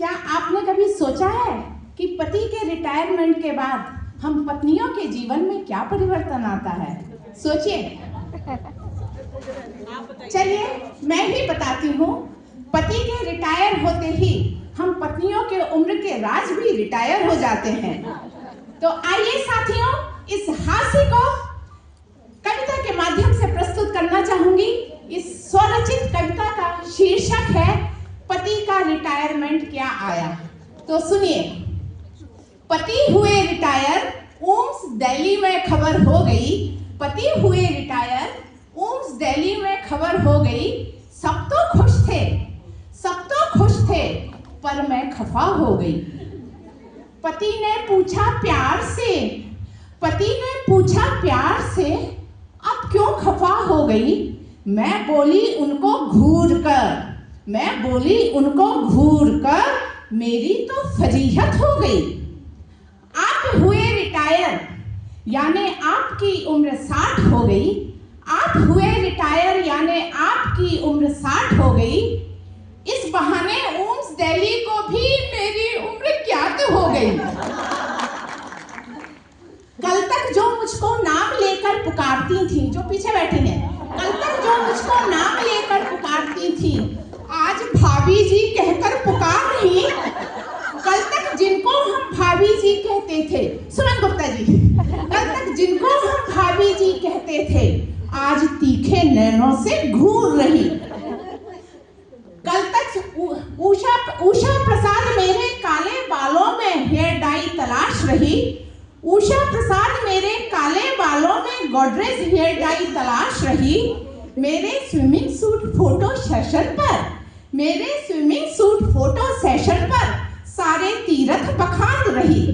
क्या आपने कभी सोचा है कि पति के रिटायरमेंट के बाद हम पत्नियों के जीवन में क्या परिवर्तन आता है? सोचिए। चलिए मैं ही बताती हूँ। पति के रिटायर होते ही हम पत्नियों के उम्र के राज भी रिटायर हो जाते हैं। तो आइए साथियों, इस हास्य को कविता के माध्यम से प्रस्तुत करना चाहूंगी। इस स्वरचित कविता का शीर्षक है पति का रिटायरमेंट क्या आया। तो सुनिए। पति हुए रिटायर, उम्स दिल्ली में खबर हो गई। पति हुए रिटायर, उम्स दिल्ली में खबर हो गई। सब तो खुश थे, सब तो खुश थे, पर मैं खफा हो गई। पति ने पूछा प्यार से, पति ने पूछा प्यार से, अब क्यों खफा हो गई? मैं बोली उनको घूर कर, मैं बोली उनको घूर कर, मेरी तो फजीहत हो गई। आप हुए रिटायर, यानी आपकी उम्र 60 हो गई। आप हुए रिटायर यानी आपकी उम्र 60 हो गई। इस बहाने उम्स दिल्ली को भी मेरी उम्र ज्ञात हो गई। कल तक जो मुझको नाम लेकर पुकारती थी, जो पीछे बैठी हैं, कल तक जो मुझको नाम लेकर पुकारती थी, आज भाभी जी कहकर पुकार रही। कल तक जिनको हम भाभी जी कहते थे, सुमन गुप्ता जी, कल तक जिनको हम भाभी जी कहते थे, आज तीखे नैनों से घूर रही। कल तक उषा प्रसाद मेरे काले बालों में हेयर डाई तलाश रही। उषा प्रसाद मेरे काले बालों में गोदरेज हेयर डाई तलाश रही। मेरे स्विमिंग सूट फोटो सेशन पर, मेरे स्विमिंग सूट फोटो सेशन पर सारे तीरथ बखान रही।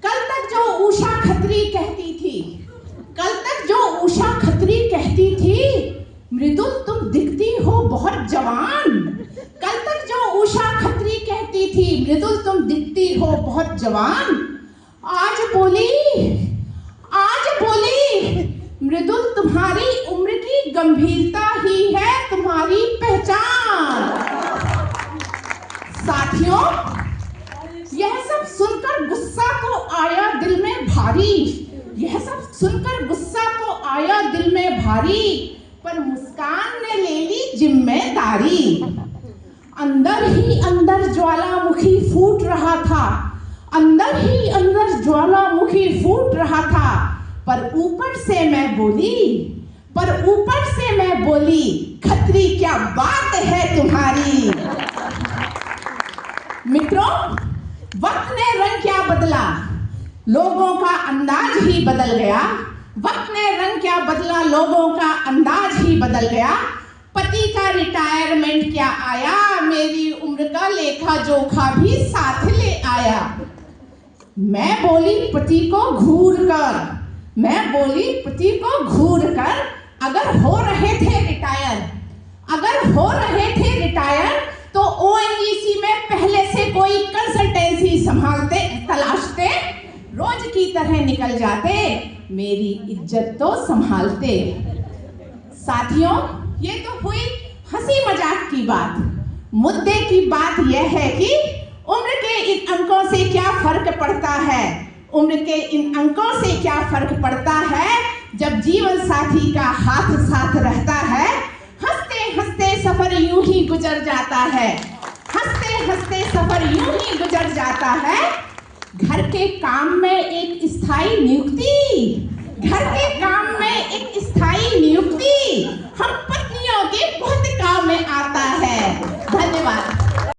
कल तक जो उषा खत्री कहती थी, कल तक जो उषा खत्री कहती थी, मृदुल तुम दिखती हो बहुत जवान। कल तक जो उषा खत्री कहती थी, मृदुल तुम दिखती हो बहुत जवान, आज बोली मृदुल तुम्हारी उम्र की गंभीरता ही है तुम्हारी पहचान। साथियों, यह सब सुनकर गुस्सा तो आया दिल में भारी, यह सब सुनकर गुस्सा तो आया दिल में भारी, पर मुस्कान ने ले ली जिम्मेदारी। अंदर ही अंदर ज्वालामुखी फूट रहा था, अंदर ही अंदर ज्वालामुखी फूट रहा था, पर ऊपर से मैं बोली, खत्री क्या बात है तुम्हारी। मित्रों, वक्त ने रंग क्या बदला, लोगों का अंदाज ही बदल गया। वक्त ने रंग क्या बदला, लोगों का अंदाज ही बदल गया। पति का रिटायरमेंट क्या आया, मेरी उम्र का लेखा जोखा भी साथ ले आया। मैं बोली पति को घूर कर, मैं बोली पति को घूर कर, अगर हो रहे थे रिटायर, तो ओएनजीसी में पहले से कोई कंसल्टेंसी संभालते, तलाशते, रोज की तरह निकल जाते, मेरी इज्जत तो संभालते। साथियों, ये तो हुई हंसी मजाक की बात। मुद्दे की बात यह है कि उम्र के इन अंकों से क्या फर्क पड़ता है, उम्र के इन अंकों से क्या फर्क पड़ता है, जब जीवन साथी का हाथ साथ रहता है। हंसते हंसते सफर यूं ही गुजर जाता है, हंसते हंसते सफर यूं ही गुजर जाता है। घर के काम में एक स्थायी नियुक्ति,